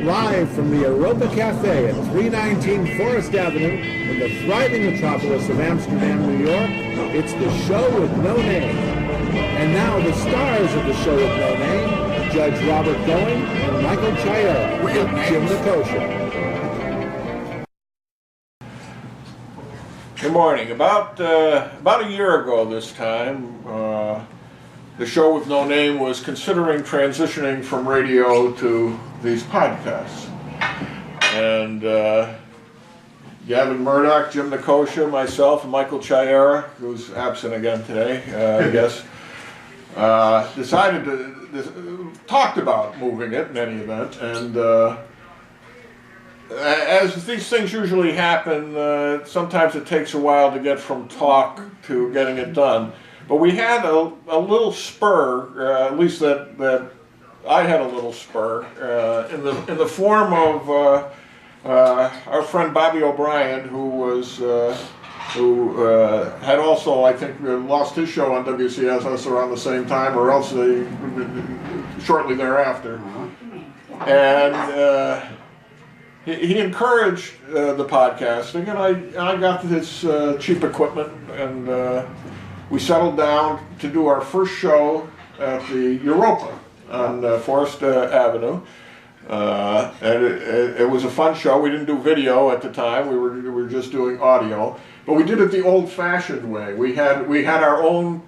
Live from the Europa Cafe at 319 Forest Avenue in the thriving metropolis of Amsterdam, New York, it's The Show with No Name. And now the stars of The Show with No Name, Judge Robert Going and Michael Chayer with Jim Nakosha. Good morning. About a year ago this time, The Show with No Name was considering transitioning from radio to these podcasts. And Gavin Murdoch, Jim Nakosha, myself, and Michael Chayer, who's absent again today, I guess, decided to talked about moving it in any event. And as these things usually happen, sometimes it takes a while to get from talk to getting it done. But we had a little spur, at least that I had a little spur, in the form of our friend Bobby O'Brien, who had also, I think, lost his show on WCSS around the same time, or else shortly thereafter. And he encouraged the podcasting, and I got this cheap equipment, and we settled down to do our first show at the Europa on Forest Avenue. And it was a fun show. We didn't do video at the time. We were just doing audio, but we did it the old-fashioned way. We had our own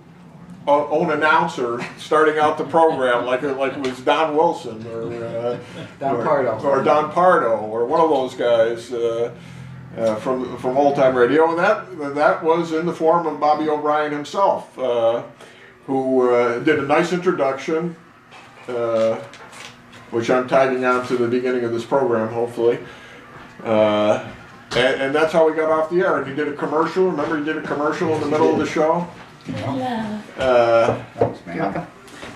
announcer starting out the program, like it was Don Wilson or Don Pardo or one of those guys from old time radio, and that was in the form of Bobby O'Brien himself, who did a nice introduction, which I'm tagging on to the beginning of this program, hopefully. And that's how we got off the air. And he did a commercial. Remember, he did a commercial in the middle of the show. Hello.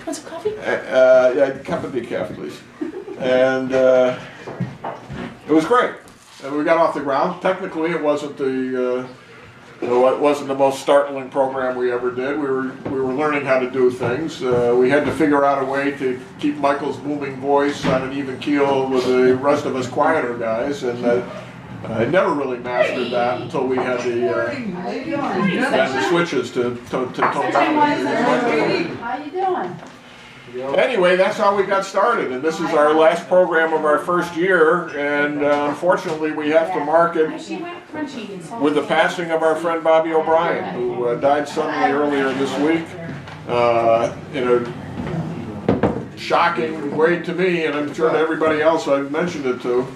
Want some coffee? Yeah, a cup of decaf, please. And it was great. And we got off the ground. Technically, it wasn't it wasn't the most startling program we ever did. We were learning how to do things. We had to figure out a way to keep Michael's booming voice on an even keel with the rest of us quieter guys, and I never really mastered that until we had the switches to tone down. How you doing? Anyway, that's how we got started, and this is our last program of our first year, and unfortunately we have to mark it with the passing of our friend Bobby O'Brien, who died suddenly earlier this week in a shocking way to me, and I'm sure to everybody else I've mentioned it to.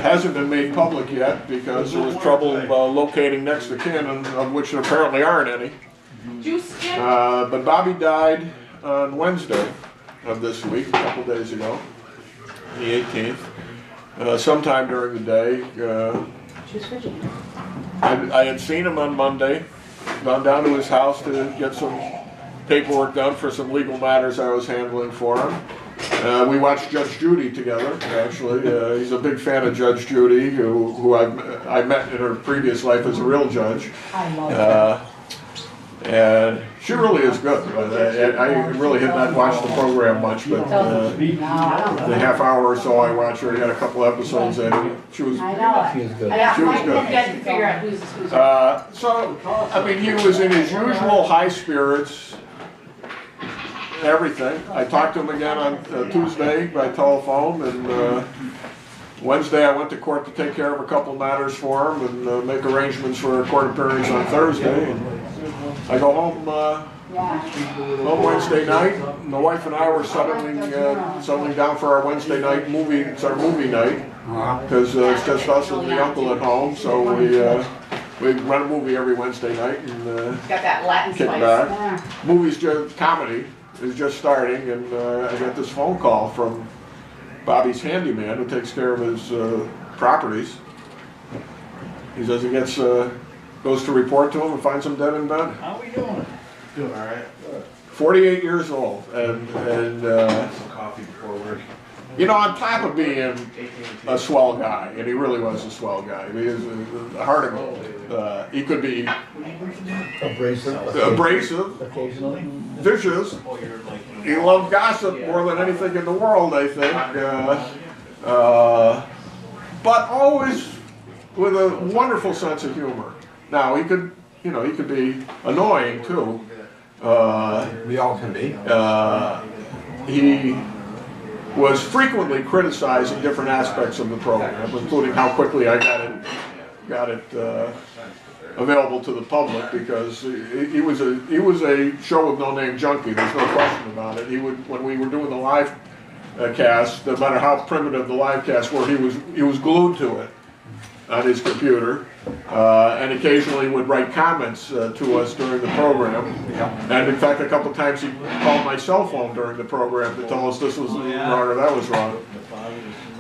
Hasn't been made public yet because there was trouble locating next to kin, of which there apparently aren't any. But Bobby died on Wednesday of this week, a couple days ago, the 18th, sometime during the day. I had seen him on Monday, gone down to his house to get some paperwork done for some legal matters I was handling for him. We watched Judge Judy together, actually. He's a big fan of Judge Judy, who I met in her previous life as a real judge. I love her. And she really is good. I really had not watched the program much, but the half hour or so I watched her, I got a couple episodes in, and she was good. She was good. To figure out who's So, I mean, he was in his usual high spirits, everything. I talked to him again on Tuesday by telephone, and Wednesday I went to court to take care of a couple matters for him and make arrangements for a court appearance on Thursday. And I go home Wednesday night, and the wife and I were settling down for our Wednesday night movie. It's our movie night because it's just us and the uncle at home. So we run a movie every Wednesday night and got that Latin kick back. Movie's just comedy is just starting, and I got this phone call from Bobby's handyman who takes care of his properties. He says he goes to report to him and finds him dead in bed. How are we doing? Doing all right. 48 years old, and some coffee before work. You know, on top of being a swell guy, and he really was a swell guy, he was a heart of gold. He could be abrasive, Occasionally. vicious. He loved gossip more than anything in the world, I think. But always with a wonderful sense of humor. Now he could, you know, he could be annoying too. We all can be. He was frequently criticizing different aspects of the program, including how quickly I got it available to the public, because he was a show with no name junkie. There's no question about it. He would, when we were doing the live cast, no matter how primitive the live casts were, he was glued to it on his computer, and occasionally would write comments to us during the program. And in fact, a couple of times he called my cell phone during the program to tell us this was wrong or that was wrong.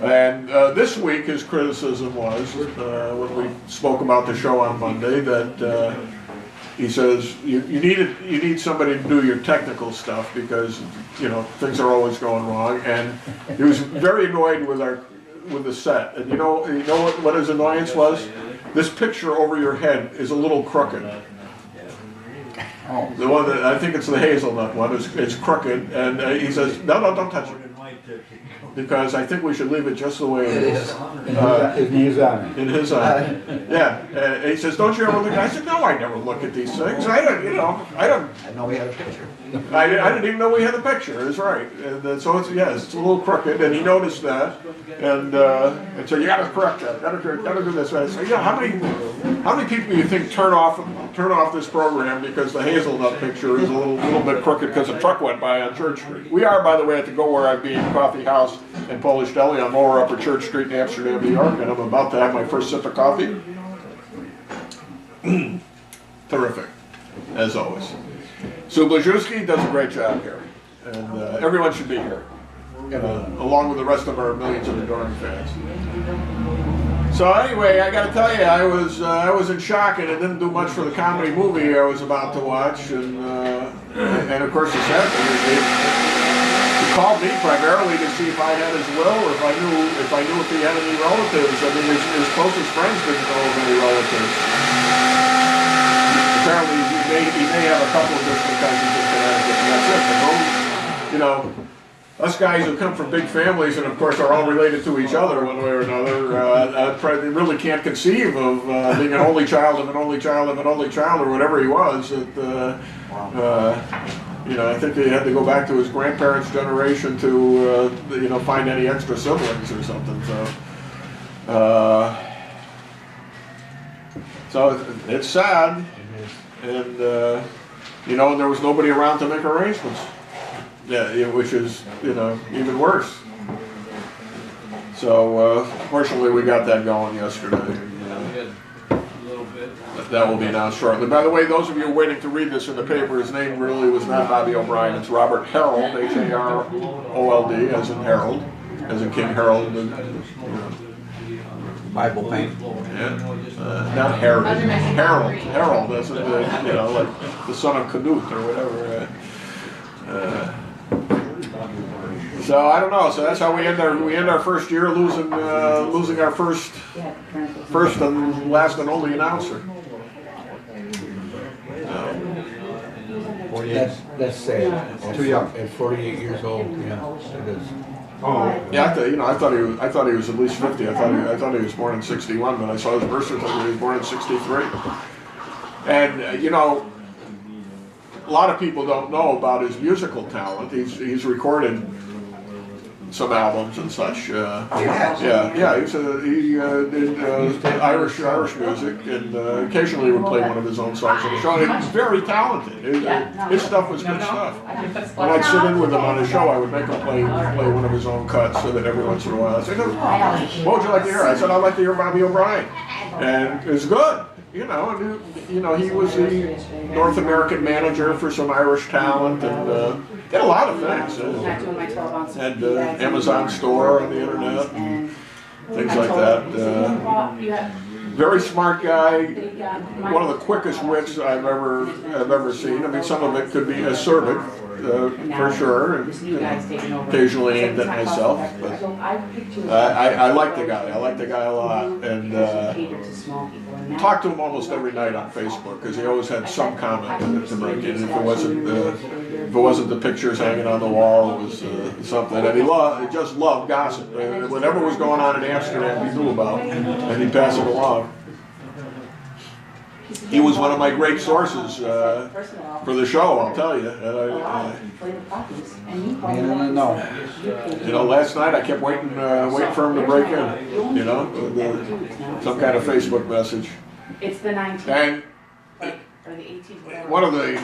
And this week his criticism was, when we spoke about the show on Monday, that he says, you need somebody to do your technical stuff, because, you know, things are always going wrong. And he was very annoyed with the set. And you know what his annoyance was? This picture over your head is a little crooked. Oh. The one that, I think it's the hazelnut one, it's crooked, and he says, no, don't touch it, because I think we should leave it just the way it is. In his eye. In his eye. Yeah. And he says, don't you ever look? I said, no, I never look at these things. I know we had a picture. I didn't even know we had the picture. That's right. And so it's it's a little crooked, and he noticed that, and so you got to correct that. Got to do this. I said, how many people do you think turn off this program because the hazelnut picture is a little bit crooked because a truck went by on Church Street? We are, by the way, at the Go Where I Be Coffee House and Polish Deli on Lower Upper Church Street in Amsterdam, New York, and I'm about to have my first sip of coffee. Terrific, as always. Sue Blazewski does a great job here, and everyone should be here, along with the rest of our millions of adoring fans. So anyway, I got to tell you, I was in shock, and it didn't do much for the comedy movie I was about to watch, and of course the sad thing is he called me primarily to see if I had his will, or if I knew if he had any relatives. I mean, his closest friends didn't know of any relatives. Apparently, he may have a couple of distant cousins in Connecticut, and that's it. And you know, us guys who come from big families and of course are all related to each other one way or another, really can't conceive of being an only child of an only child of an only child, or whatever he was. You know, I think he had to go back to his grandparents' generation to find any extra siblings or something. So it's sad. And and there was nobody around to make arrangements. Yeah, which is even worse. So fortunately, we got that going yesterday. That will be announced shortly. By the way, those of you waiting to read this in the paper, his name really was not Bobby O'Brien. It's Robert Harold, Harold, as in Harold, as in King Harold. Bible paint. Yeah. Not Harold. Harold, as in like the son of Canute or whatever. So I don't know. So that's how we end our first year, losing our first and last and only announcer. That's sad. Too young. At 48 years old, yeah, it is. Yeah, I thought he was at least 50. I thought he was born in 61, but I saw his birth certificate. He was born in 63. And a lot of people don't know about his musical talent. He's recorded some albums and such. He did Irish music, and occasionally would play one of his own songs on the show. He was very talented. His stuff was good stuff. When I'd sit in with him on his show, I would make him play one of his own cuts, so that every once in a while I'd say, "What would you like to hear?" I said, "I'd like to hear Bobby O'Brien," and it was good. He was the North American manager for some Irish talent, and did a lot of things. Had Amazon store on the internet, and things like that. Very smart guy, one of the quickest wits I've ever seen. I mean, some of it could be acerbic, for sure, and occasionally aimed at myself. But I like the guy. I like the guy a lot, and talked to him almost every night on Facebook because he always had some comment to break in. If it wasn't the pictures hanging on the wall, it was something. And he just loved gossip. Whatever was going on in Amsterdam, he knew about, and he'd pass it along. He was one of my great sources for the show, I'll tell you. You know, last night I kept waiting for him to break in. You know, with, some kind of Facebook message. It's the 19th. And or the 18th, whatever. one of the,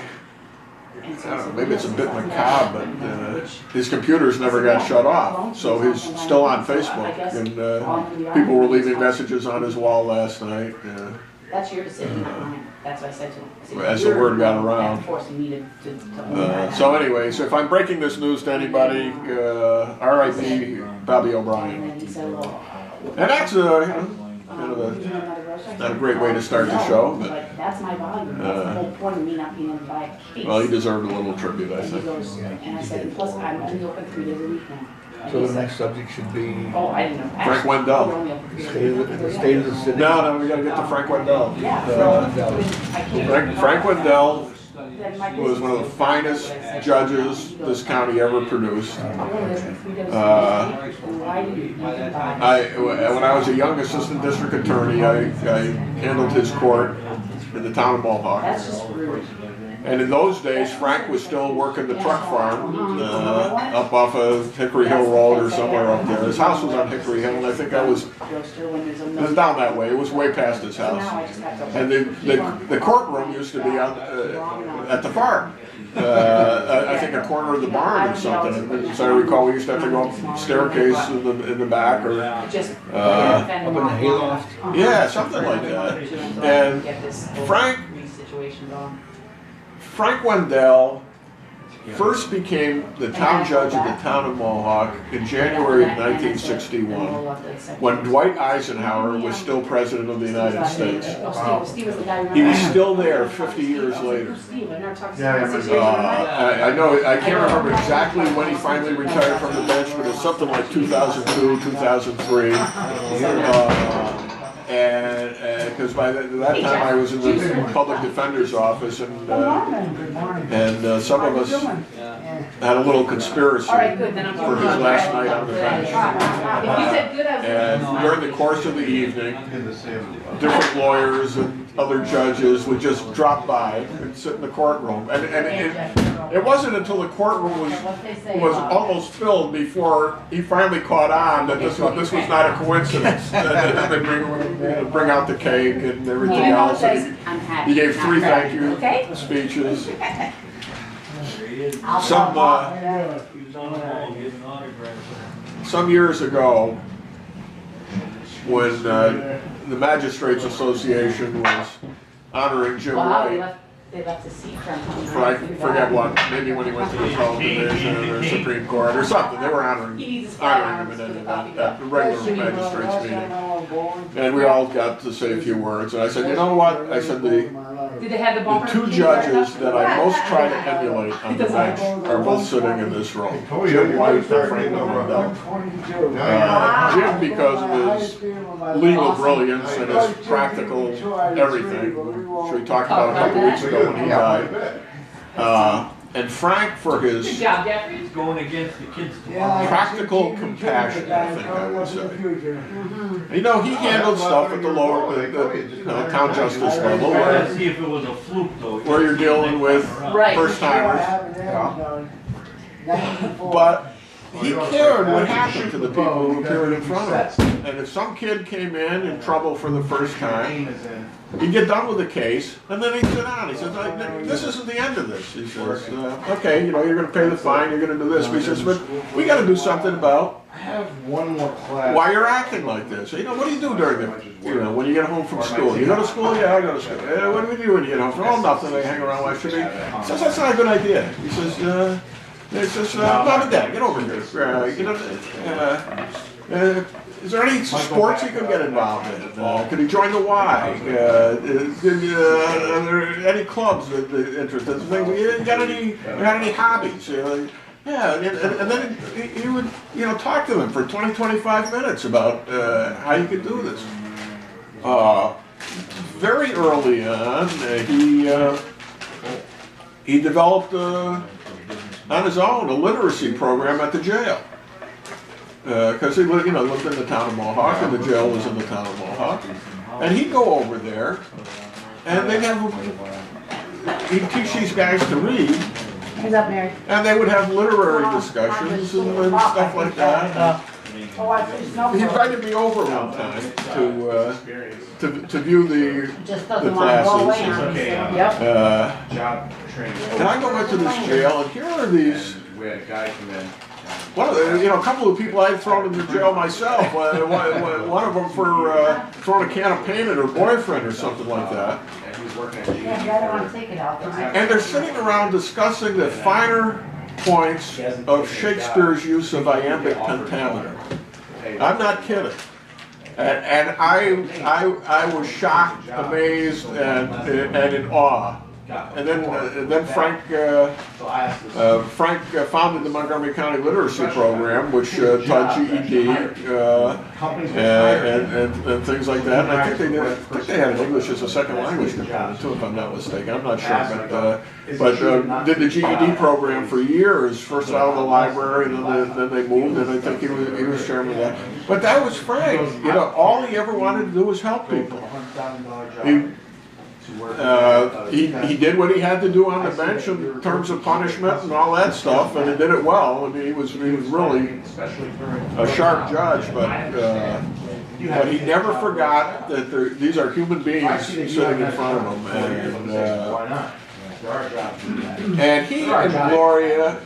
I don't know, maybe it's a bit macabre, but his computer's never got shut off, so he's still on Facebook, and people were leaving messages on his wall last night. That's your decision, not mine. That's what I said to him. As the word got around. Forcing me to So anyway, so if I'm breaking this news to anybody, R.I.P. Bobby O'Brien. And he said, well, And that's not a great way to start the show, but that's my volume. That's the whole point of me not being able to buy a case. well, he deserved a little tribute, I And he think. goes, and I said, and plus I'm only open 3 days a week now. And So he the said, next subject should be oh, I didn't know. Frank Wendell. We're only open 3 days a the week. state of the city. No, we gotta get to Frank Wendell. Yeah, so I can't. Frank Wendell Then my was one of the finest judges this county ever produced. I'm only open 3 days a week. Why do you buy? When I was a young assistant district attorney, I handled his court in the town of Mohawk. That's just rude. And in those days, Frank was still working the truck farm up off of Hickory Hill Road or somewhere up there. His house was on Hickory Hill, and I think it was down that way. It was way past his house. And the courtroom used to be at the farm. I think a corner of the barn or something. As I recall, we used to have to go up staircase in the back or Up in the hayloft? yeah, something like that. And Frank Wendell first became the town judge of the town of Mohawk in January of 1961, when Dwight Eisenhower was still president of the United States. He was still there 50 years later. I know, I can't remember exactly when he finally retired from the bench, but it's something like 2002, 2003. And because by that time I was in the public defender's office, and some of us had a little conspiracy for his last night on the bench. And during the course of the evening, different lawyers and other judges would just drop by and sit in the courtroom. And it wasn't until the courtroom was almost filled before he finally caught on that this was not a coincidence. And they bring out the cake and everything else. And he gave 3 thank you speeches. Some years ago, when the Magistrates Association was honoring Jim Wright, They left a seat from him. for I forget what, maybe when he went to the appellate division or Supreme Court or something, they were honoring him at the regular magistrates meeting. And we all got to say a few words, and I said, you know what? I said, Did they have the the bumper? 2 judges that I most try to emulate on the bench are both sitting in this room. Jim White and Frank Wendell. Jim, because of his legal brilliance and his practical everything, which we talked about a couple weeks ago when he died. And Frank for his Good job, Jeffrey. Going against the kids. practical compassion, I think I would say. You know, he handled stuff at the lower, the town justice level, Let's see if it was a fluke though. where you're dealing with Right. first timers. But he cared what happened to the people who appeared in front of him. And if some kid came in trouble for the first time, he'd get done with the case, and then he'd sit down. He says, this isn't the end of this. He says, okay, you know, you're going to pay the fine, you're going to do this. But he says, but we got to do something about I have one more class. why you're acting like this. You know, what do you do during the, you know, when you get home from school? You go to school? Yeah, I go to school. What do you do when you get home from? Oh, nothing. I hang around my shit. He says, that's not a good idea. He says, Mom and Dad, get over here. Is there any sports he could get involved in? Could he join the Y? Are there any clubs that interested? You got any hobbies? Yeah, and then he would, talk to them for 20, 25 minutes about how you could do this. Very early on, he developed on his own a literacy program at the jail. Because he lived in the town of Mohawk, and the jail was in the town of Mohawk. And he'd go over there, and he'd teach these guys to read. He's up, Mary. And they would have literary discussions and stuff like that. He invited me over one time to view the classes. Yep. And I go into this jail, and here are these. We had a guy come in. A couple of people I had thrown into jail myself. One of them for throwing a can of paint at her boyfriend or something like that. And he was working at Yeah, I don't want to take it out. And they're sitting around discussing the finer points of Shakespeare's use of iambic pentameter. I'm not kidding. And I was shocked, amazed, and in awe. And then Frank founded the Montgomery County Literacy Program, which taught GED and things like that. And I think they had English as a second language component too, if I'm not mistaken. I'm not sure, but did the GED program for years. First out of the library, and then they moved, and I think he was chairman of that. But that was Frank. All he ever wanted to do was help people. He did what he had to do on the bench in terms of punishment and all that stuff, and he did it well. I mean, he was really a sharp judge, but he never forgot that these are human beings sitting in front of him, and he and Gloria,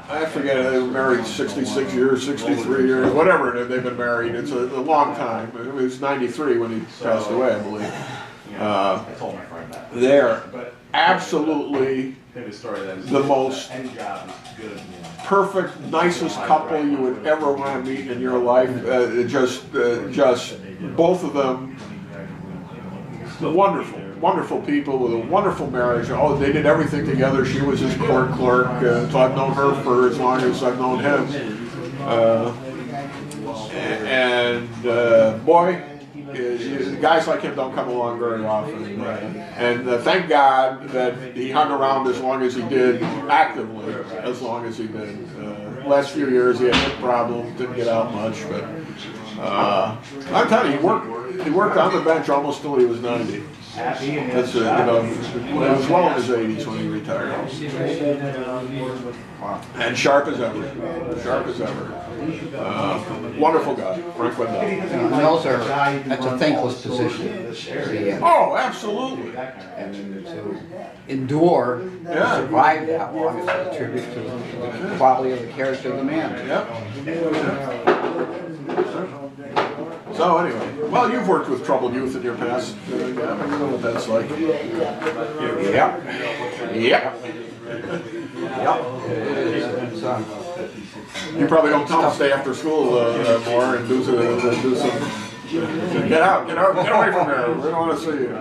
I forget, they were married 66 years, 63 years, whatever they've been married. It's a long time. It was 93 when he passed away, I believe. They're absolutely the most perfect, nicest couple you would ever want to meet in your life. Just both of them, wonderful people with a wonderful marriage. Oh, they did everything together. She was his court clerk, so I've known her for as long as I've known him. Boy. Guys like him don't come along very often, and thank God that he hung around as long as he did, actively as long as he did. Last few years he had hip problems, didn't get out much, but I'm telling you, he worked on the bench almost till he was 90. That's he was well in his 80s when he retired. And sharp as ever. Wonderful guy, Frank Wendell. That's a thankless position. Oh, absolutely. And to endure, survive that long is a tribute to the quality of the character of the man. So anyway, well, you've worked with troubled youth in your past. You know what that's like. You probably don't tell them to stay after school more and do some. Get away from there. We don't want to see you.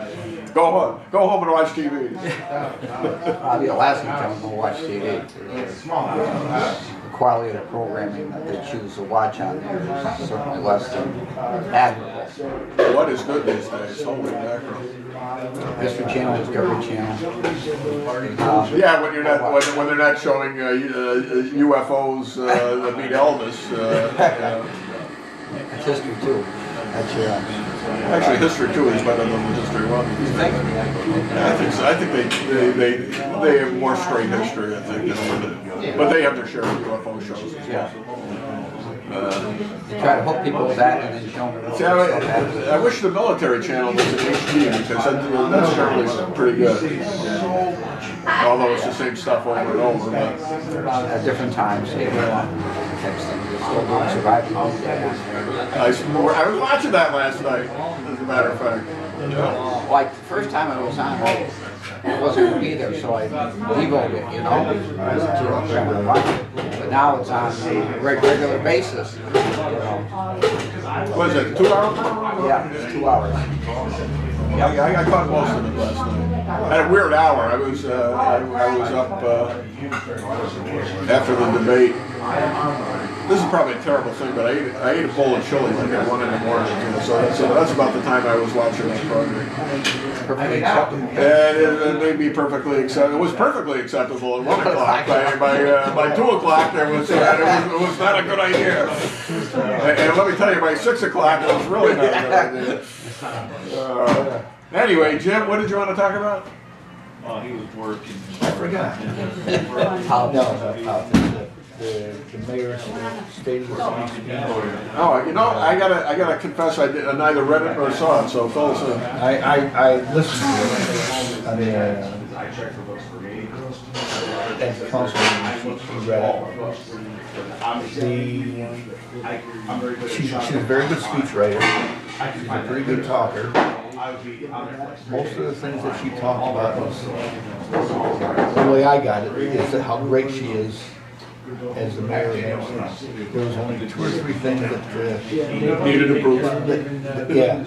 Go home and watch TV. I'll be the last one to tell them to watch TV. The quality of the programming that they choose to watch on there is certainly less than admirable. What is good these days? Holy mackerel. History Channel, Discovery Channel. Yeah, when they're not showing UFOs that meet Elvis. It's History 2. Actually, History 2 is better than the History 1. You think? I think so. I think they have more straight history, I think, but they have their share of UFO shows as well. They try to hook people with that and then show them. See, I wish the military channel was in HD because that's generally pretty good. Although it's the same stuff over and over. But at different times, still doing surviving. I was watching that last night, as a matter of fact. Like the first time I was on, it wasn't gonna be there, so I devoted it, you know. I was too upset to watch it. But now it's on a regular basis, you know. What is it, 2 hours? Yeah, it's 2 hours. Yeah, I caught most of it last night. I had a weird hour. I was up after the debate. This is probably a terrible thing, but I ate a bowl of chili like at 1 in the morning. You know, so that's about the time I was watching that program. Perfectly acceptable. And it may be perfectly acceptable. It was perfectly acceptable at 1 o'clock. By 2 o'clock, it was not a good idea. And let me tell you, by 6 o'clock, it was really not a good idea. Anyway, Jim, what did you want to talk about? Oh, he was working. I forgot. The mayor's state of the speech. Oh, you know, I gotta confess, I neither read it nor saw it, so fill us in. I listened to it. I mean, as a councilman, she read it. She's a very good speechwriter. She's a pretty good talker. Most of the things that she talked about is, the way I got it, is how great she is as the mayor of Amsterdam. There was only 2 or 3 things that Needed improvement. yeah.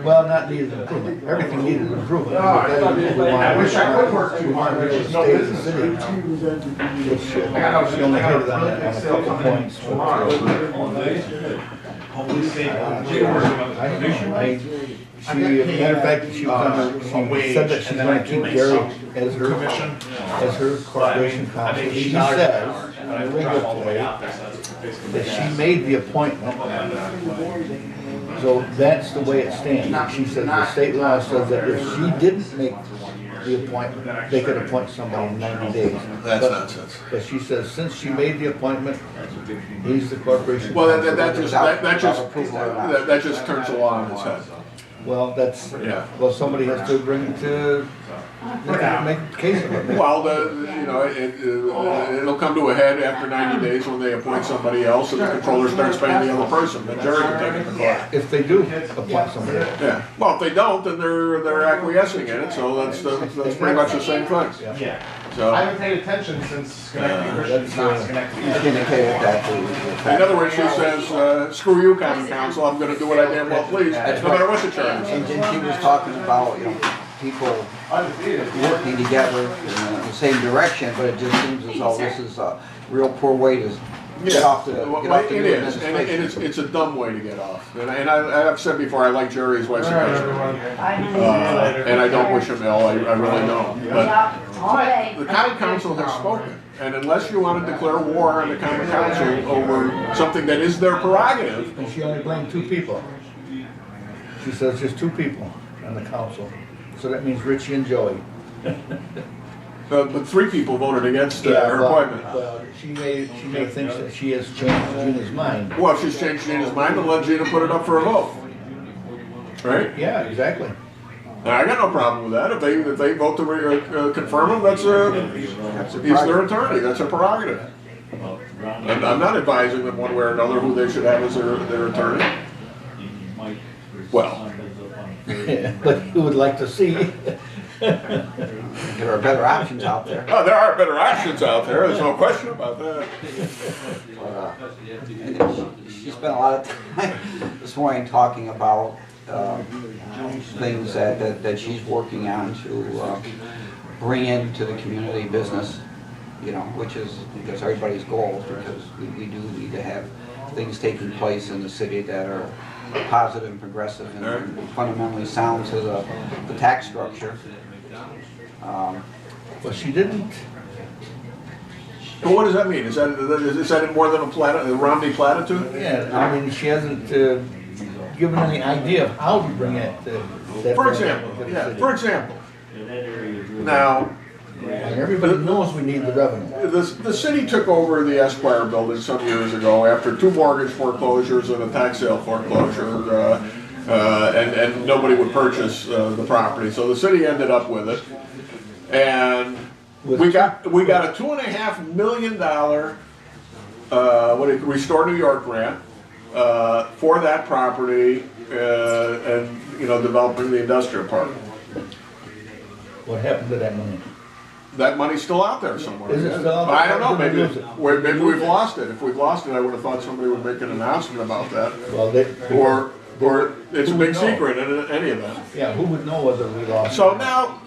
Well, not needed improvement. Everything needed improvement. I wish I could work too hard, but there's no State of the business. city, which she only hit it on a couple points. Matter of fact, she said that she's going to keep Gary as her corporation counsel. She says, on the radio today, that she made the appointment. So that's the way it stands. She says the state law says that if she didn't make the appointment, they could appoint somebody in 90 days. That's nonsense. But she says since she made the appointment, he's the corporation. Well, counsel. that just turns the law on its head. Well, that's, Yeah. well, somebody has to bring it to, make a case of it. Well, it'll come to a head after 90 days when they appoint somebody else and the controller starts paying the other person. The jury can take it to court. If they do appoint somebody else. Yeah. Well, if they don't, then they're acquiescing in it. So that's pretty much the same thing. Yeah. So, I haven't paid attention since Schenectady Christian's not Schenectady. She's indicated that in other words, she says, "Screw you, common council. I'm going to do what I damn well please, no matter what the charge and is." then she was talking about, you know, people working together in the same direction, but it just seems as though this is a real poor way to get off the Well, new it is, and administration. it's a dumb way to get off. And I've said before, I like Jerry's wife's opinion. And I don't wish him ill, I really don't. But the common council has spoken, and unless you want to declare war on the common council over something that is their prerogative, And she only blamed 2 people. She says just 2 people on the council. So that means Richie and Joey. but 3 people voted against her appointment. Well, she may think that she has changed Gina's mind. Well, if she's changed Gina's mind, then let Gina put it up for a vote. Right? Yeah, exactly. Now, I got no problem with that. If they vote to confirm him, he's their attorney. That's a prerogative. And I'm not advising them one way or another who they should have as their attorney. Well, But who would like to see? There are better options out there. oh, there are better options out there. There's no question about that. And she spent a lot of time this morning talking about things that she's working on to bring into the community business, you know, which is everybody's goal, because we do need to have things taking place in the city that are positive and progressive and fundamentally sound to the tax structure. Well, she didn't. But what does that mean? Is that more than a Romney platitude? Yeah, I mean, she hasn't given any idea of how to bring it to that. For example, for example. Now, and everybody knows we need the revenue. the city took over the Esquire building some years ago after 2 mortgage foreclosures and a tax sale foreclosure, and nobody would purchase the property. So the city ended up with it, and we got a $2.5 million Restore New York grant for that property, and developing the industrial park. What happened to that money? That money's still out there somewhere. Is it still out there? I don't know, How did maybe, we lose it? maybe we've lost it. If we've lost it, I would have thought somebody would make an announcement about that. Well, Or it's a Who big would know? secret in any event. yeah, who would know whether we lost? So now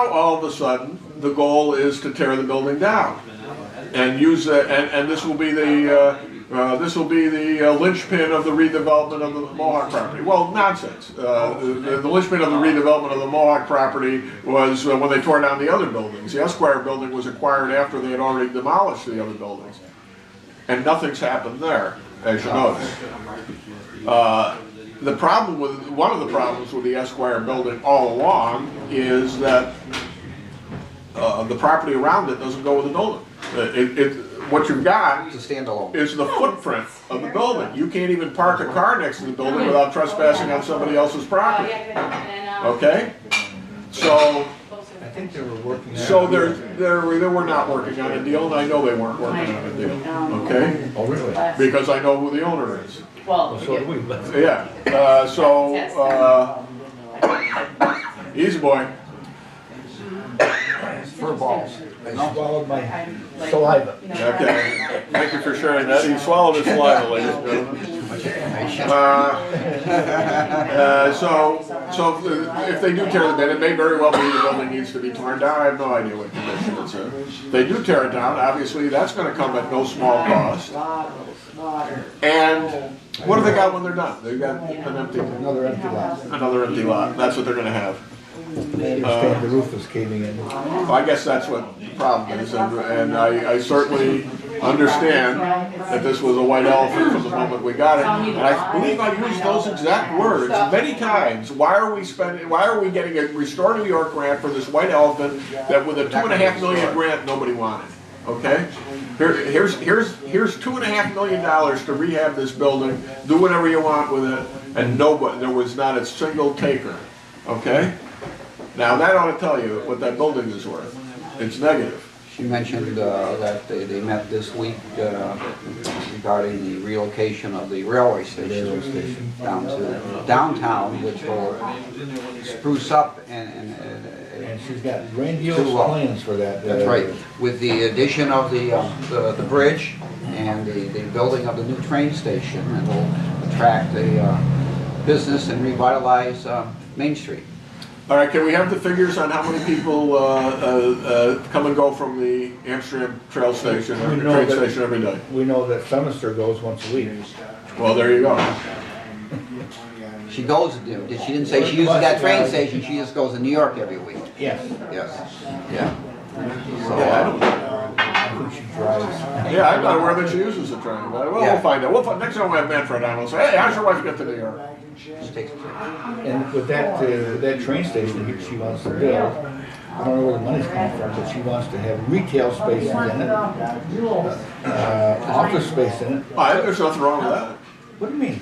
all of a sudden, the goal is to tear the building down and use that, and this will be the linchpin of the redevelopment of the Mohawk property. Well, nonsense. The linchpin of the redevelopment of the Mohawk property was when they tore down the other buildings. The Esquire building was acquired after they had already demolished the other buildings, and nothing's happened there, as you notice. One of the problems with the Esquire building all along is that the property around it doesn't go with the building. What you've got It's a standalone. is the footprint of the building. You can't even park a car next to the building without trespassing on somebody else's property. Okay? So I think they were working. they were not working on a deal, and I know they weren't working on a deal. Okay? Oh, really? Because I know who the owner is. Well, So do we, but. Yeah. Easy boy. Fur balls. I swallowed my saliva. Okay. Thank you for sharing that. He swallowed his saliva, ladies and gentlemen. So if they do tear the bed, it may very well be the building needs to be torn down. I have no idea what condition it's in. If they do tear it down, obviously that's going to come at no small cost. And what do they got when they're done? They've got Another empty lot. another empty lot. That's what they're going to have. I understand the roof is caving in. Well, I guess that's what the problem is, and I certainly understand that this was a white elephant from the moment we got it. And I believe I used those exact words many times. Why are we getting a Restore New York grant for this white elephant that with a $2.5 million grant nobody wanted? Okay? Here's $2.5 million to rehab this building, do whatever you want with it, and there was not a single taker. Okay? Now that ought to tell you what that building is worth. It's negative. She mentioned that they met this week regarding the relocation of the railway station down to downtown, which will spruce up and she's got grandiose plans for that. that's right. With the addition of the bridge and the building of the new train station, it will attract a business and revitalize Main Street. All right, can we have the figures on how many people come and go from the Amsterdam train station every day? We know that Semister goes once a week. Well, there you go. She goes, she didn't say she uses that train station, she just goes to New York every week. Yes. Yes, yeah. So, I think she drives. Yeah, I'm not aware that she uses the train. But we'll find out. Next time we have Manfred on, we'll say, hey, how's your wife get to New York? she takes a train. And with that train station she wants to build, I don't know where the money's coming from, but she wants to have retail spaces in it, office space in it. There's nothing wrong with that. What do you mean?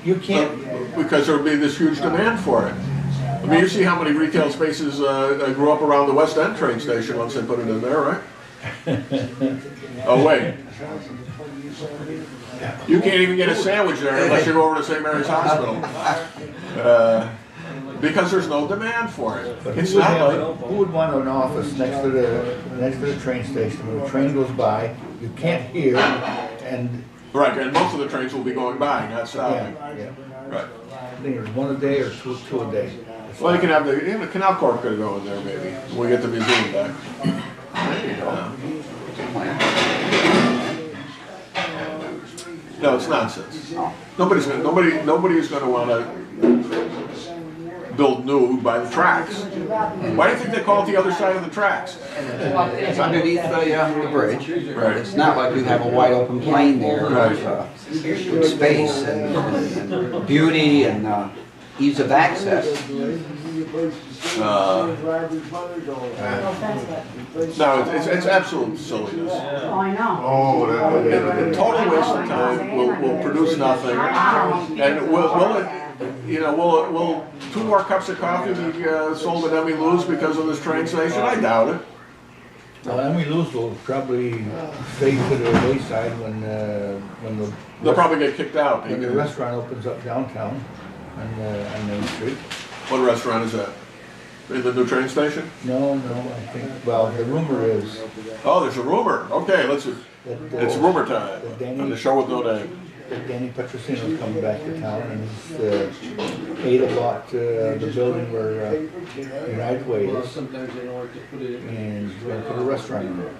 You can't. Because there would be this huge demand for it. I mean, you see how many retail spaces grew up around the West End train station once they put it in there, right? Oh, wait. You can't even get a sandwich there unless you go over to St. Mary's Hospital. Because there's no demand for it. But It's not like... who would want an office next to the train station? When the train goes by, you can't hear, and Right, and most of the trains will be going by, not stopping. yeah. Right. I think there's one a day or two a day. Well, you can have the Canal Corp could go in there maybe when we get the museum back. There you go. No, it's nonsense. Nobody is going to want to build new by the tracks. Why do you think they call it the other side of the tracks? It's underneath the bridge. Right. It's not like you have a wide open plain there. Right. With space and beauty and ease of access. No, it's absolute silliness. Oh, I know. Oh, that. Total waste of time. Will produce nothing. And will 2 more cups of coffee be sold at Emmy Lou's because of this train station? I doubt it. Well, Emmy Lou's will probably stay to the wayside when They'll probably get kicked out. when the restaurant opens up downtown on Main Street. What restaurant is that? In the new train station? No, I think, well, the rumor is Oh, there's a rumor. Okay, let's. that. It's rumor time that Danny- on the show with no name. that Danny Petrosino's coming back to town, and Ada bought the building where United Way is, and he's gonna put a restaurant in there.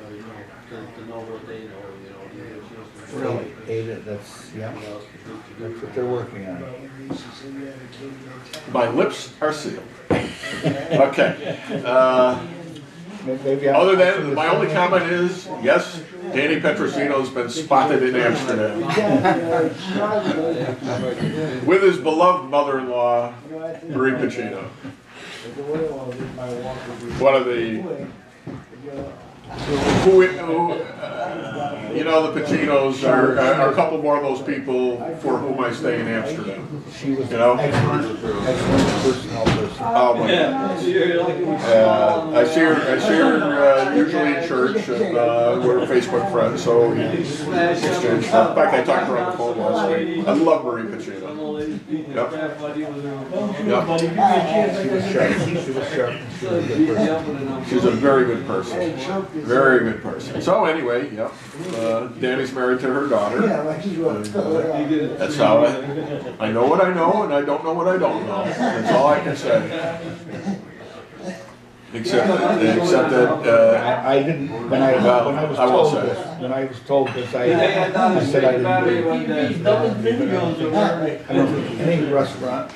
Really? Ada, that's what they're working on. My lips are sealed. Okay. Maybe Other than, my only comment is, yes, Danny Petrosino's been spotted in Amsterdam with his beloved mother-in-law, Marie Pacino. One of the, you know, the Pacinos are a couple more of those people for whom I stay in Amsterdam. She was You know? excellent personnel person. Oh my God. I see her usually in church, and we're Facebook friends, so we exchange. In fact, I talked to her on the phone last week. I love Marie Pacino. Yep. She was sharp. She was sharp. She was a good person. She's a very good person. Very good person. So anyway, yep. Danny's married to her daughter. That's how I know what I know, and I don't know what I don't know. That's all I can say. Except that I didn't, when I was I will told say. this, when I was told this, I said I didn't believe it. I don't think any restaurant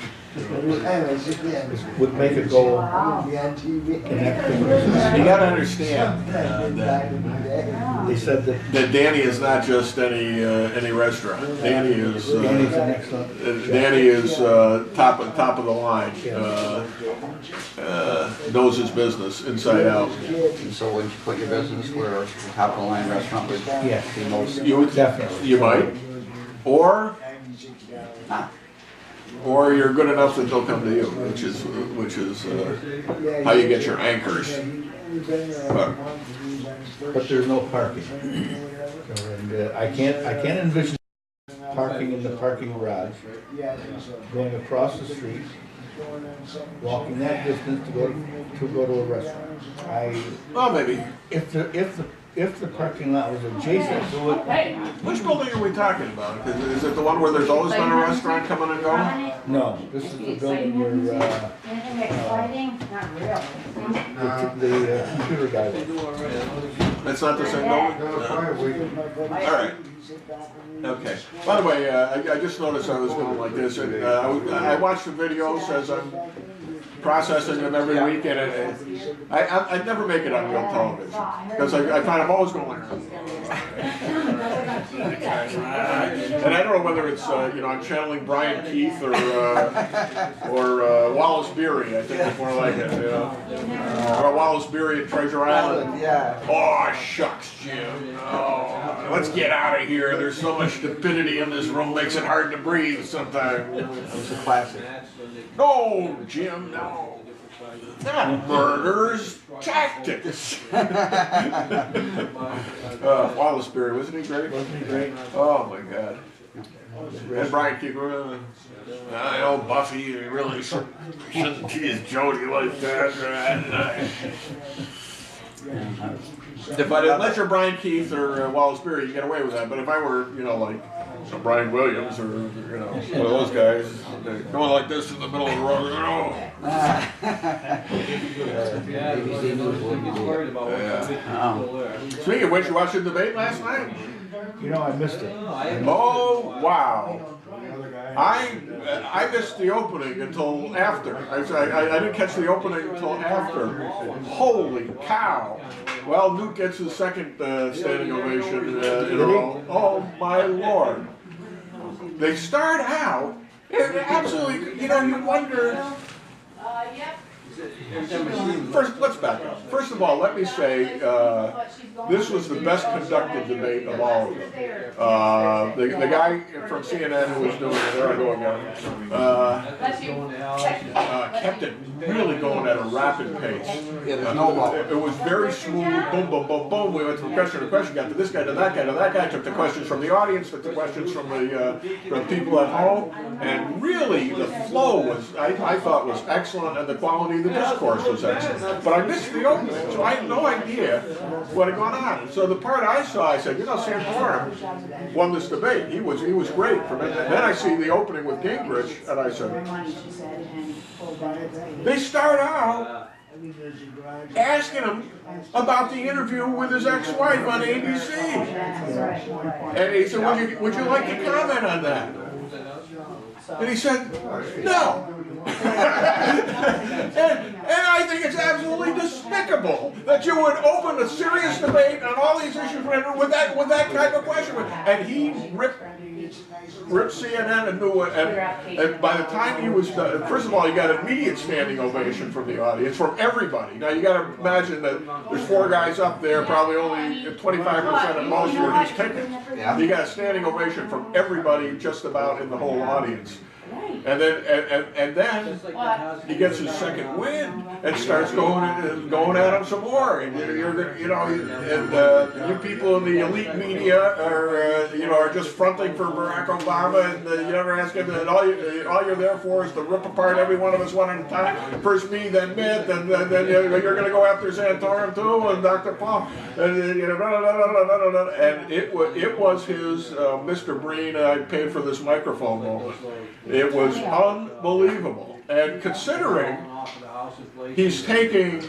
would make a goal connecting. you got to understand that They said that Danny is not just any restaurant. Danny is Danny's an excellent. Danny is top of the line. Knows his business inside out. And so would you put your business where a top of the line restaurant would Yes. be most? You would Definitely. You might, or Ah, or you're good enough that they'll come to you, which is how you get your anchors. But there's no parking. So, and I can't envision parking in the parking garage, going across the street, walking that distance to go to a restaurant. Well, maybe. If the parking lot was adjacent to it, Which building are we talking about? Is it the one where there's always been a restaurant coming and going? no, this is the building where Anything exciting? Not really. the computer guy was. That's not the same building? All right. Okay. By the way, I just noticed I was going like this. And, I watch the videos as I'm processing them every week, and I never make it on real television because I find I'm always going like. And I don't know whether it's I'm channeling Brian Keith or Wallace Beery. I think it's more like it. Or Wallace Beery at Treasure Island. yeah. Oh shucks, Jim. Oh, let's get out of here. There's so much stupidity in this room, makes it hard to breathe sometimes. It's a classic. No, Jim, no. Not murder's tactics. Wallace Beery, wasn't he great? Wasn't he great? Oh my God. And Brian Keith, I know Buffy, you really shouldn't tease Jody like that. Unless you're Brian Keith or Wallace Beery, you get away with that. But if I were, like Brian Williams or one of those guys going like this in the middle of the road, ABC News wouldn't do it. Oh. Speaking of which, you watched the debate last night? I missed it. Oh wow! I missed the opening until after. I didn't catch the opening until after. Holy cow! Well, Newt gets his second standing ovation in a row. Oh my Lord! They start out, and absolutely, you wonder. First, let's back up. First of all, let me say this was the best conducted debate of all of them. The guy from CNN who was doing it, there I go again, kept it really going at a rapid pace. Yeah, there's no lull. It was very smooth, boom, boom, boom, boom. We went from question to question, got to this guy, to that guy, to that guy, took the questions from the audience, took the questions from the people at home, and really the flow was, I thought was excellent, and the quality. the discourse was excellent. But I missed the opening, so I had no idea what had gone on. So the part I saw, I said, you know, Santorum won this debate. He was great. And then I see the opening with Gingrich, and I said, they start out asking him about the interview with his ex-wife on ABC. And he said, would you like to comment on that? And he said, no. and I think it's absolutely despicable that you would open a serious debate on all these issues with that type of question. And he ripped CNN and knew it. And by the time he was done, first of all, he got immediate standing ovation from the audience, from everybody. Now you got to imagine that there's 4 guys up there, probably only 25% of most were his tickets. Yeah. You got a standing ovation from everybody, just about in the whole audience. And then he gets his second win and starts going at him some more. And you people in the elite media are just fronting for Barack Obama, and you never ask him. And all you're there for is to rip apart every one of us one at a time. First me, then Mitt, and then you're going to go after Santorum too, and Dr. Paul, and and it was his Mr. Breen, I paid for this microphone moment. It was unbelievable. And considering he's taking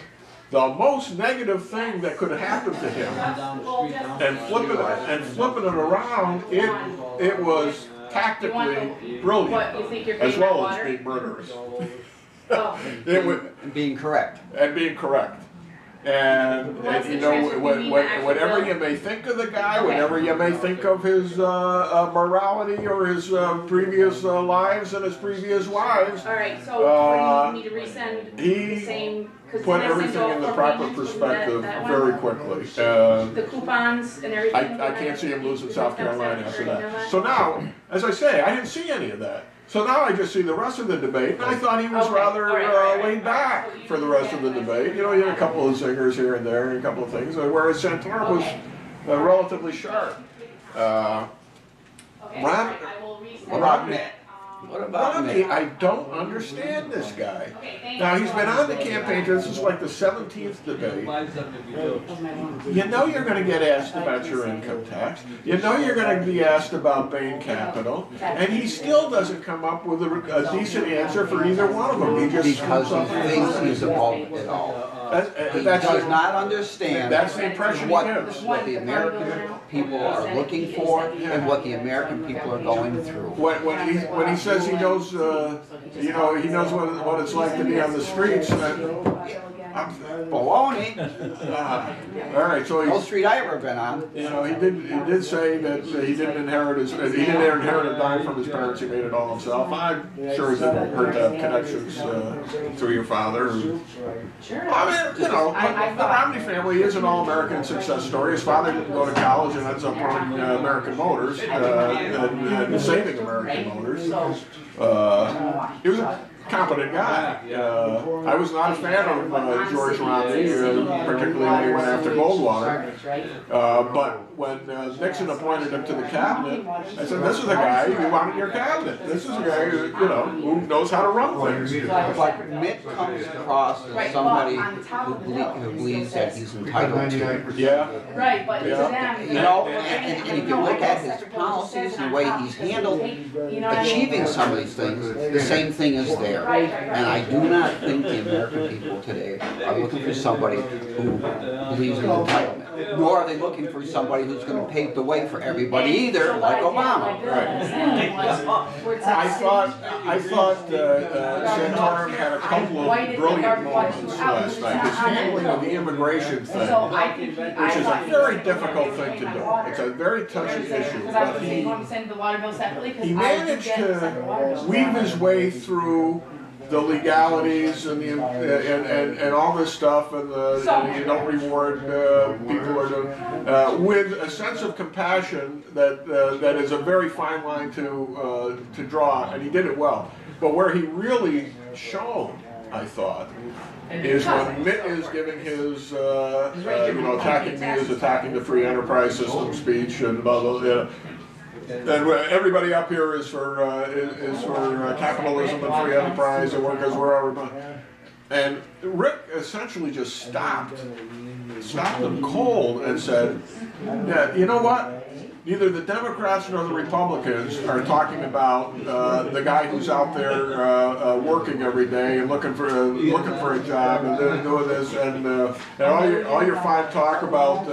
the most negative thing that could happen to him and flipping it around, it was tactically brilliant, as well as being murderous. Being correct. And being correct. And you know, whatever you may think of the guy, whatever you may think of his morality or his previous lives and his previous wives, All right, so do you need to resend he the same? 'Cause put then I sent everything in the over proper me perspective that one? very quickly. The coupons and everything? I can't see him losing South Carolina after that. So now, as I say, I didn't see any of that. So now I just see the rest of the debate, and I thought he was Okay, rather all right. laid back for the rest of the debate. You know, he had a couple of zingers here and there, and a couple of things, whereas Santorum was relatively sharp. Okay, Ron- I will resend. What about Mitt? What about Romney, Mitt? I don't understand this guy. Okay, thank Now, you. he's been on the campaign, this is like the 17th debate. You know you're going to get asked about your income tax. You know you're going to be asked about Bain Capital. And he still doesn't come up with a decent answer for either one of them. He just Because he thinks he's above it all. He that's does not understand That's the impression he gives. what the American people are looking for and what the American people are going through. When he says he knows, he knows what it's like to be on the streets. Baloney. All right, so No he, street I ever been on. he did say that he didn't inherit a dime from his parents. He made it all himself. I'm sure he didn't hurt to have connections through your father. Sure. I mean, the Romney family is an all-American success story. His father didn't go to college and ends up running American Motors and saving American Motors. He was a competent guy. I was not a fan of George Romney, particularly when he went after Goldwater. But when Nixon appointed him to the cabinet, I said, "This is a guy you want in your cabinet. This is a guy who knows how to run things." But Mitt comes across as somebody who believes that he's entitled to. Yeah. Right, but to them. You know, and if you look at his policies and the way he's handled achieving some of these things, the same thing is there. And I do not think the American people today are looking for somebody who believes in entitlement. Nor are they looking for somebody who's going to pave the way for everybody either, like Obama. I thought Santorum had a couple of brilliant moments last night. His handling of the immigration thing, which is a very difficult thing to do. It's a very touchy issue, but he managed to weave his way through the legalities and and all this stuff, and you don't reward people with a sense of compassion that is a very fine line to draw, and he did it well. But where he really shone, I thought, is when Mitt is giving his attacking me is attacking the free enterprise system speech and blah blah blah. And everybody up here is for capitalism and free enterprise, and because we're all. And Rick essentially just stopped them cold and said, yeah, you know what? Neither the Democrats nor the Republicans are talking about the guy who's out there working every day and looking for a job and then doing this and all your fine talk about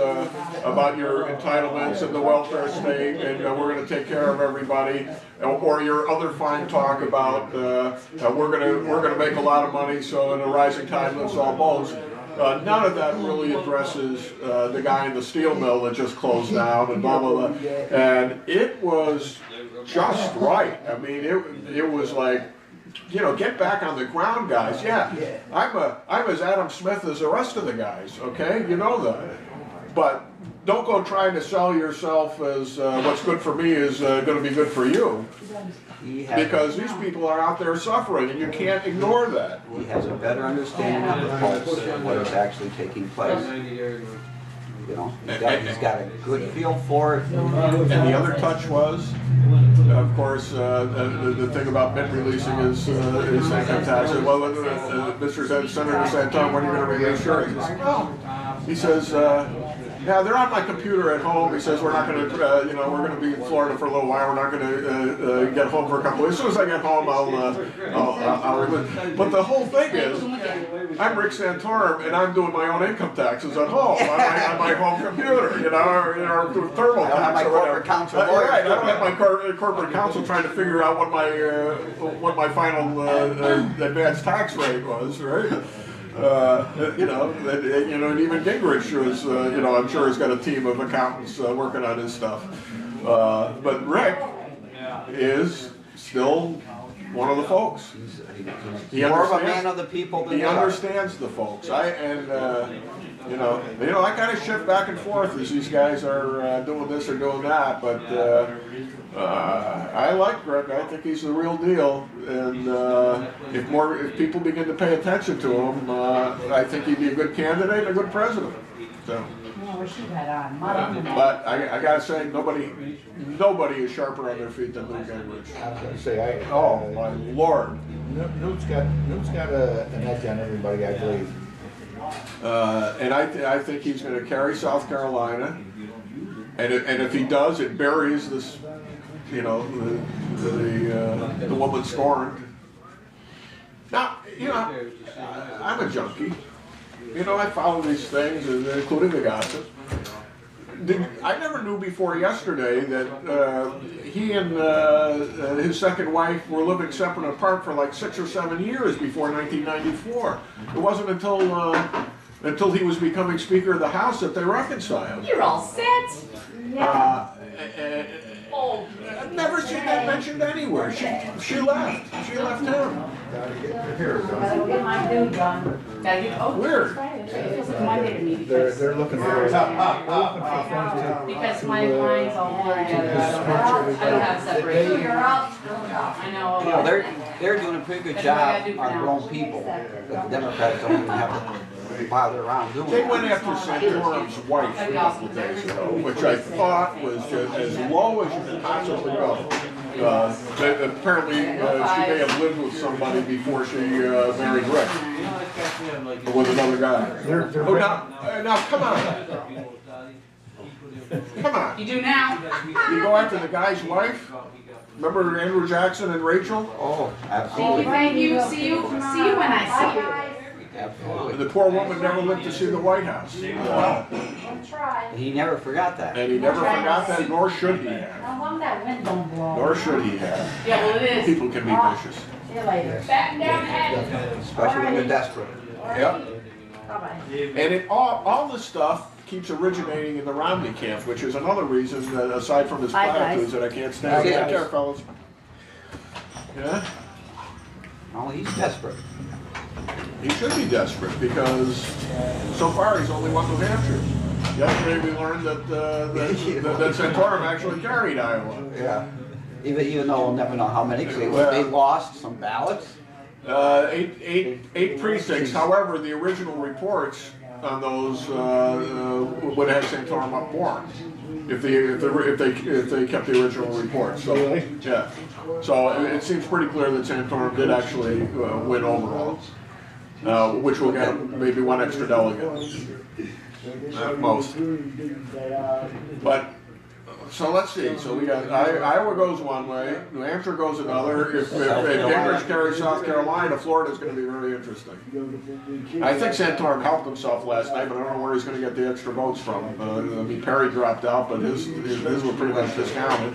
your entitlements and the welfare state and we're going to take care of everybody, or your other fine talk about we're going to make a lot of money, so in a rising tide lifts all boats. None of that really addresses the guy in the steel mill that just closed down and blah, blah, blah. And it was just right. I mean, it was like, you know, get back on the ground, guys. Yeah, I'm as Adam Smith as the rest of the guys, okay? You know that. But don't go trying to sell yourself as what's good for me is going to be good for you. Because these people are out there suffering, and you can't ignore that. He has a better understanding of the pulse of what is actually taking place. You know, he's got a good feel for it. And the other touch was, of course, the thing about mint releasing is income taxes. Well, Mr. Senator said, Tom, when are you going to release yours? He says, yeah, they're on my computer at home. He says, we're not going to, we're going to be in Florida for a little while. We're not going to get home for a couple weeks. As soon as I get home, I'll but the whole thing is, I'm Rick Santorum, and I'm doing my own income taxes at home on my home computer, or through TurboTax. I don't have my corporate counsel lawyer. Right, I don't have my corporate counsel trying to figure out what my final advanced tax rate was, right? And even Gingrich was, I'm sure he's got a team of accountants working on his stuff. But Rick is still one of the folks. He's more of a man of the people than he understands the folks. I kind of shift back and forth as these guys are doing this or doing that, but I like Rick. I think he's the real deal, and if people begin to pay attention to him, I think he'd be a good candidate and a good president. So. But I gotta say, nobody is sharper on their feet than Newt Gingrich. I was going to say, oh my Lord! Newt's got an edge on everybody, I believe. And I think he's going to carry South Carolina, and if he does, it buries this, the woman scorned. Now, I'm a junkie. I follow these things, including the gossip. I never knew before yesterday that he and his second wife were living separate and apart for like 6 or 7 years before 1994. It wasn't until he was becoming Speaker of the House that they reconciled. You're all set. I've never seen that mentioned anywhere. She left. She left him. Gotta get my dude done. Weird. They're looking for because my lines all blur together. I don't have separation. You're out. I know. They're doing a pretty good job on their own people. But the Democrats don't even have to bother around doing They that. went after Santorum's wife a couple of days ago, which I thought was as low as you could possibly go. Apparently, she may have lived with somebody before she married Rick, or with another guy. Now, come on. Come on. You do now? You go after the guy's wife? Remember Andrew Jackson and Rachel? Oh, absolutely. Thank you. See you when I see you. Absolutely. The poor woman never lived to see the White House. He never forgot that. And he never forgot that, nor should he have. How long that wind don't blow? Nor should he have. Yeah, well it is. People can be vicious. See you later. Back down head. Especially when they're desperate. Yep. Bye-bye. And all this stuff keeps originating in the Romney camp, which is another reason that, aside from his Hi, guys. platitudes, that I can't stand. Hi, Take guys. care, fellas. Yeah? Oh, he's desperate. He should be desperate because so far he's only won New Hampshire. Yesterday we learned that Santorum actually carried Iowa. Yeah. Even though we'll never know how many, 'cause they lost some ballots. 8 precincts. However, the original reports on those would have Santorum up more if they kept the original reports. So yeah. So it seems pretty clear that Santorum did actually win overall. which will get maybe one extra delegate at most. But so let's see. So we got Iowa goes one way, New Hampshire goes another. If Gingrich carries South Carolina, Florida's going to be very interesting. I think Santorum helped himself last night, but I don't know where he's going to get the extra votes from. I mean, Perry dropped out, but his were pretty much discounted.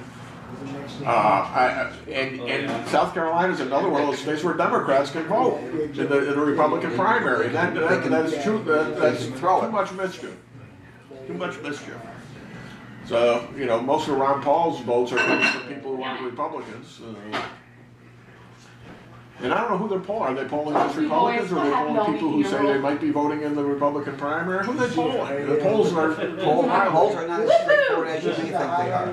And South Carolina is another one of those states where Democrats can vote in the Republican primary. That's true. That's too much mischief. Too much mischief. So, you know, most of Ron Paul's votes are coming from people who aren't Republicans. And I don't know who they're polling. Are they polling just Republicans, or are they polling people who say they might be voting in the Republican primary? Who are they polling? The polls are not as straightforward as you may think they are.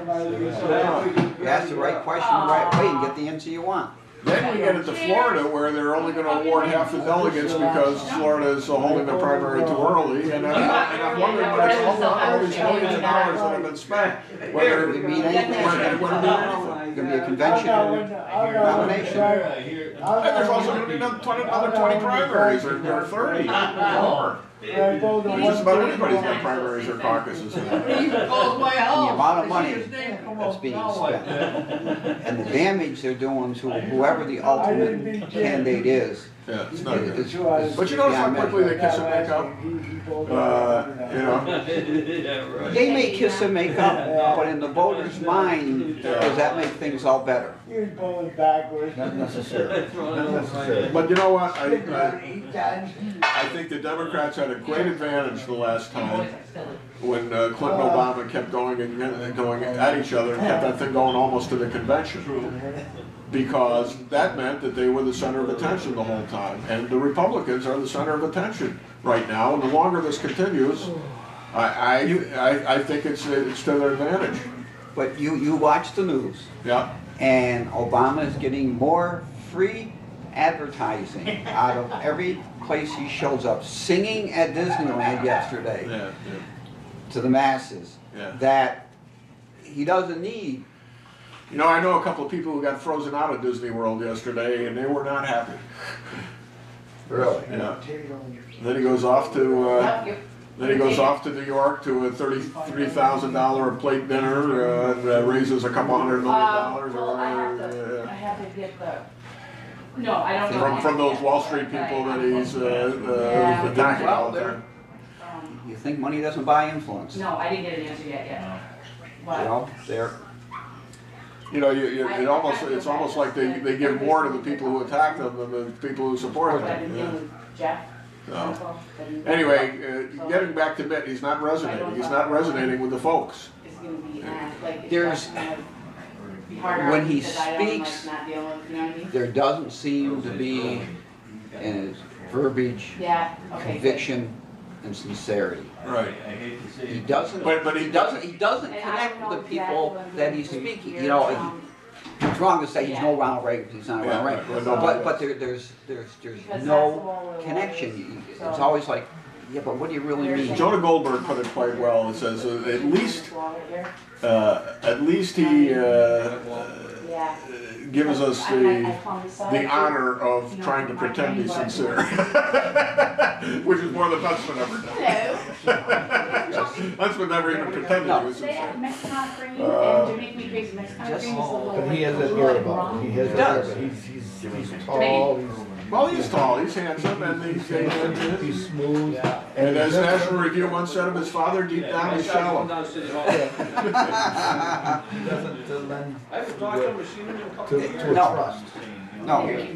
You ask the right question the right way and get the answer you want. Then we get into Florida, where they're only going to award half the delegates because Florida is holding the primary too early. And I'm wondering when it's all these millions of dollars that have been spent, whether It mean anything. It's going to be a convention nomination. And there's also going to be another 20 primaries or 30 more. Just about anybody's got primaries or caucuses. And the amount of money that's being spent. And the damage they're doing to whoever the ultimate candidate is. Yeah, it's not good. But you notice how quickly they kiss and make up? You know. They may kiss and make up, but in the voter's mind, does that make things all better? Not necessarily. Not necessarily. But you know what? I think the Democrats had a great advantage the last time when Clinton and Obama kept going at each other and kept that thing going almost to the convention. Because that meant that they were the center of attention the whole time. And the Republicans are the center of attention right now. And the longer this continues, I think it's to their advantage. But you watch the news. Yeah. And Obama is getting more free advertising out of every place he shows up, singing at Disneyland yesterday to the masses that he doesn't need. You know, I know a couple of people who got frozen out of Disney World yesterday, and they were not happy. Really? Yeah. Then he goes off to New York to a $33,000 a plate dinner, and raises a couple $100 million I have to get the. No, I don't know. From those Wall Street people that he's attacking all the time. You think money doesn't buy influence? No, I didn't get an answer yet. What? Well, there. You know, it's almost like they give more to the people who attack them than the people who support them. Jeff? No. Anyway, getting back to Mitt, he's not resonating. He's not resonating with the folks. There's, when he speaks, there doesn't seem to be in his verbiage, conviction, and sincerity. Right. He doesn't. But he doesn't connect with the people that he's speaking. You know, it's wrong to say he's no Ronald Reagan. He's not Ronald Reagan. But there's no connection. It's always like, yeah, but what do you really mean? Jonah Goldberg put it quite well. It says at least he gives us the honor of trying to pretend he's sincere, which is more than Huntsman ever done. Huntsman never even pretended he was sincere. But he has that air about him. He has that air. He's tall. Well, he's tall, he's handsome, and He's smooth. and as National Review once said of his father, deep down he's shallow. He doesn't lend to a trust. No, he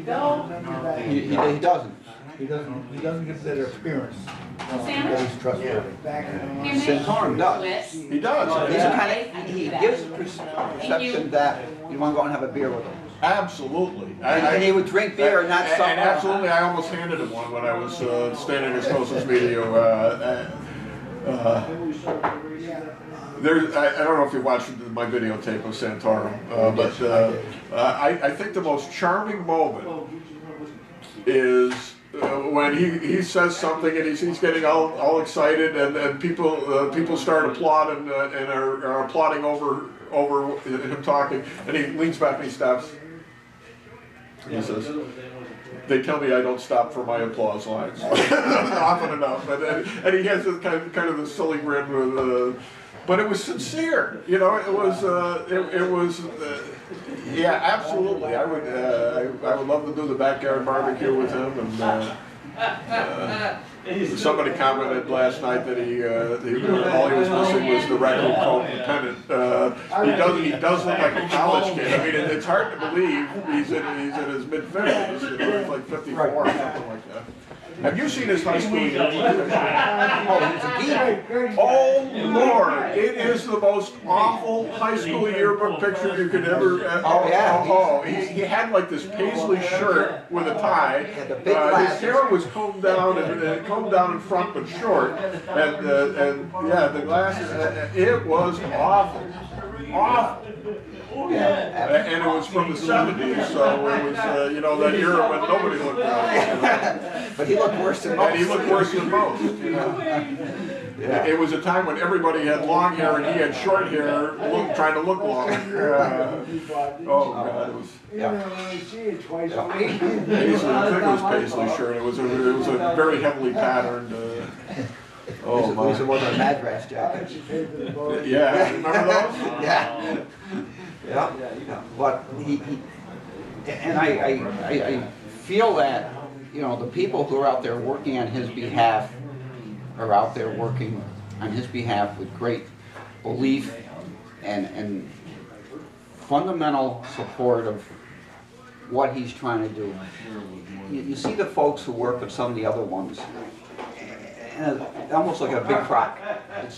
doesn't. He doesn't get that appearance that he's trustworthy. Santorum does. He does. He's a kind of, he gives a perception that you want to go and have a beer with him. Absolutely. And he would drink beer and not suffer. And absolutely, I almost handed him one when I was standing as close as meeting you. I don't know if you watched my videotape of Santorum, but I think the most charming moment is when he says something and he's getting all excited and people start applauding and are applauding over him talking, and he leans back and he stops. He says, They tell me I don't stop for my applause lines often enough, and he has this kind of this silly grin with. But it was sincere, you know. It was, yeah, absolutely. I would love to do the backyard barbecue with him. And somebody commented last night that all he was missing was the raccoon coat and pennant. He does look like a college kid. I mean, it's hard to believe he's in his mid-50s. You know, he's like 54 or something like that. Have you seen his high school year? Oh Lord, it is the most awful high school yearbook picture you could ever. Oh yeah. Oh, he had like this paisley shirt with a tie. His hair was combed down and combed down in front but short, and yeah, the glasses. It was awful. Yeah. And it was from the 70s, so it was, you know, that era when nobody looked good. But he looked worse than most. And he looked worse than most, you know. Yeah. It was a time when everybody had long hair and he had short hair, trying to look long. Oh, God, it was... Yeah. Paisley, I think it was paisley shirt. It was a very heavily patterned... Oh, these are one of the Madras jackets. Yeah, remember those? Yeah. Yeah. But I feel that, you know, the people who are out there working on his behalf are out there working on his behalf with great belief and fundamental support of what he's trying to do. You see the folks who work with some of the other ones, and almost like a big crock. It's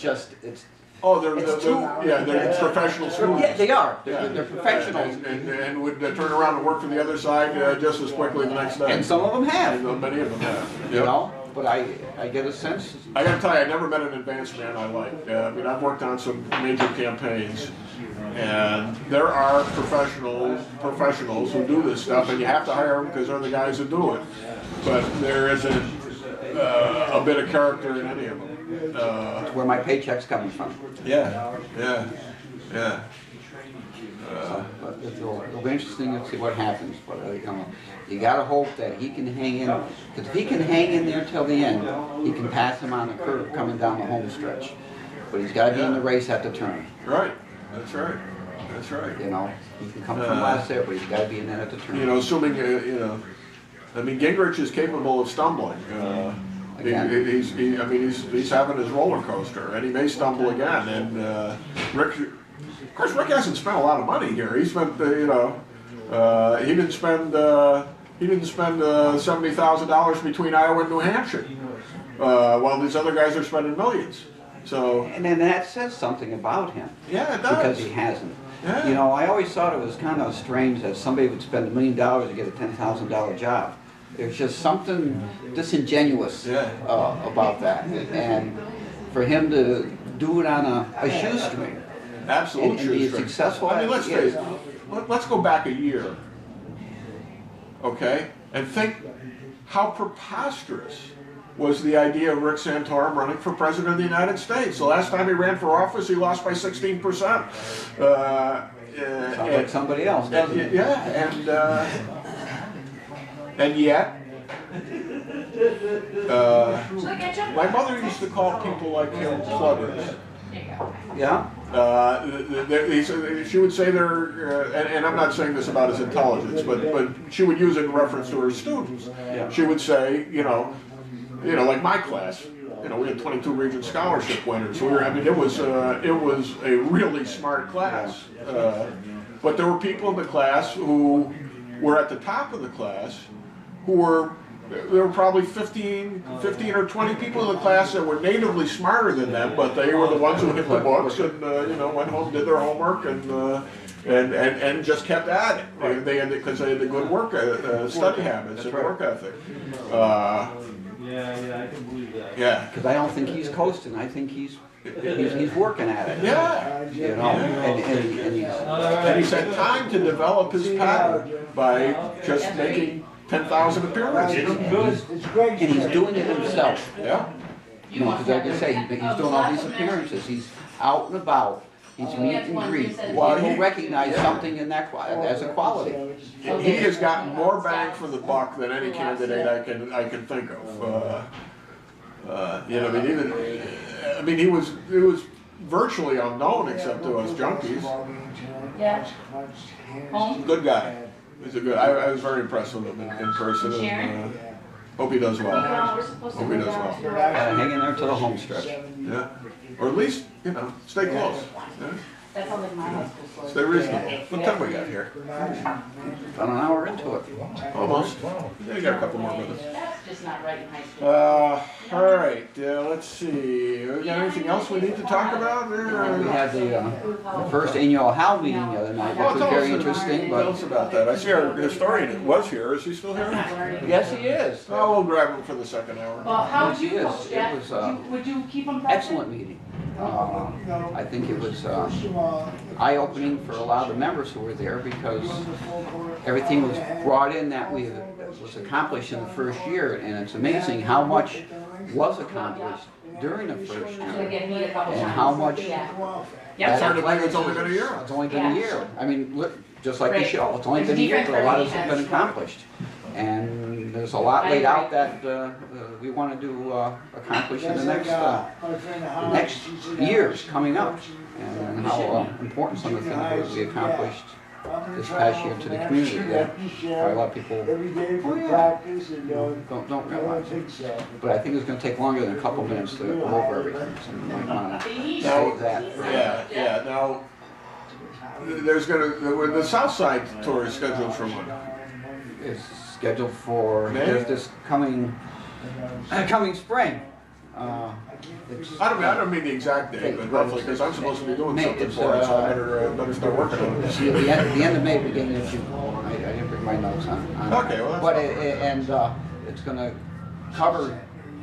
Oh, they're professional students. Yeah, they are. They're professionals. And would turn around and work for the other side just as quickly the next day. And some of them have. And many of them have. You know, but I get a sense. I got to tell you, I never met an advanced man I like. I mean, I've worked on some major campaigns, and there are professionals who do this stuff, and you have to hire them because they're the guys who do it. But there isn't a bit of character in any of them. That's where my paycheck's coming from. Yeah. But it'll be interesting to see what happens. But you got to hope that he can hang in, because if he can hang in there till the end, he can pass him on the curve coming down the home stretch. But he's got to be in the race at the turn. Right. That's right. You know, he can come from last there, but he's got to be in there at the turn. You know, assuming I mean, Gingrich is capable of stumbling. He's having his roller coaster, and he may stumble again. And Rick hasn't spent a lot of money here. He spent, he didn't spend $70,000 between Iowa and New Hampshire, while these other guys are spending millions. So, and then that says something about him. Yeah, it does. Because he hasn't. Yeah. You know, I always thought it was kind of strange that somebody would spend $1 million to get a $10,000 job. There's just something disingenuous about that, and for him to do it on a shoestring, absolute and be successful. I mean, let's face it. Let's go back a year, okay, and think how preposterous was the idea of Rick Santorum running for president of the United States. The last time he ran for office, he lost by 16%. Sounds like somebody else, doesn't it? Yeah, and yet, my mother used to call people like him clubbers. Yeah. She would say and I'm not saying this about his intelligence, but she would use it in reference to her students. Yeah. She would say, like my class, we had 22 Regent Scholarship winners. It was a really smart class. But there were people in the class who were at the top of the class there were probably 15 or 20 people in the class that were natively smarter than them, but they were the ones who hit the books and went home, did their homework, and just kept at it. Because they had the good work study habits and work ethic. Yeah, I can believe that. Yeah. Because I don't think he's coasting. I think he's working at it. Yeah. And he's had time to develop his pattern by just making 10,000 appearances. And he's doing it himself. Yeah. Because like I say, he's doing all these appearances. He's out and about, He's meet and greet. Well, People he- recognize something in that as a quality. He has gotten more bang for the buck than any candidate I can think of. You know, I mean, he was virtually unknown except to us junkies. Yeah. Home? Good guy. He's a good. I was very impressed with him in person. And, hope he does well. Hope he does well. Hang in there to the home stretch. Yeah. Or at least, you know, stay close. Yeah? That sounds like my high school. Stay reasonable. What time we got here? About an hour into it. Almost. Yeah, you got a couple more minutes. That's just not right in high school. All right. Let's see. We got anything else we need to talk about? We had the first annual HAL meeting the other night, which was very interesting. Tell us about that. I see our historian was here. Is he still here? Yes, he is. Oh, we'll grab him for the second hour. Well, how would Yes, he you is. coach, Jack? It was, Would you keep them present? Excellent meeting. I think it was eye-opening for a lot of the members who were there because everything was brought in that was accomplished in the first year, and it's amazing how much was accomplished during the first I'm gonna year get me a couple and times. how much. Yeah. It's hard to that believe it's only been a year. It's only been a year. I mean, look, just like the Right. show, it's only been a year, but a lot has been accomplished. And there's a lot laid out that we want to accomplish in the next years coming up, and how important some of the things were we accomplished this past year to the community that probably a lot of people don't realize. But I think it's going to take longer than a couple minutes to go over everything, so we might want to save that for Yeah. Now, there's the South Side tour is scheduled for when? It's scheduled for May? this coming spring. It's, I don't mean the exact date, but roughly, because I'm supposed to be doing May, something it's, for it, so I better start working on it. the end of May, beginning of June. I didn't bring my notes on it. Okay, well, that's But it's going to cover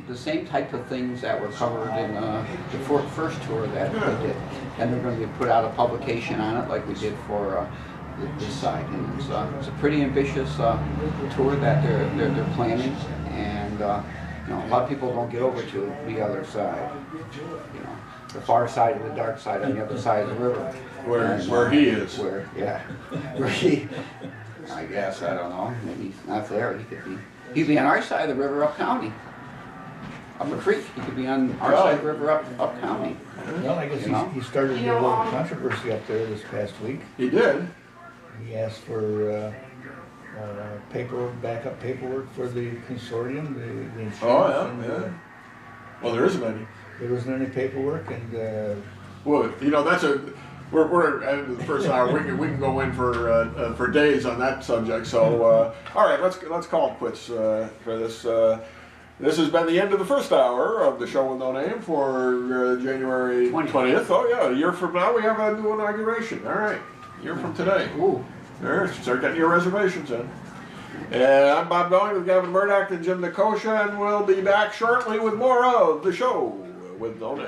the same type of things that were covered in the first tour that we did. And they're going to put out a publication on it like we did for this side. And it's a pretty ambitious tour that they're planning, and you know, a lot of people don't get over to the other side. You know, the far side of the dark side on the other side of the river. where he is. Where he, I guess, I don't know, maybe he's not there, he'd be on our side of the river up county. Up a creek, he could be on our side of the river up county. Well, I guess You know? he started a little controversy up there this past week. He did. He asked for backup paperwork for the consortium, the insurance. Oh, and, yeah. Well, there isn't any. There wasn't any paperwork, and Well, you know, we're at the first hour. We can go in for days on that subject. So, all right, let's call it quits for this. This has been the end of the first hour of the show with no name for January 20th. Oh yeah, a year from now we have a new inauguration. All right, a year from today. Ooh. There, start getting your reservations in. And I'm Bob Going with Gavin Murdoch and Jim Nikosha, and we'll be back shortly with more of the show with no name.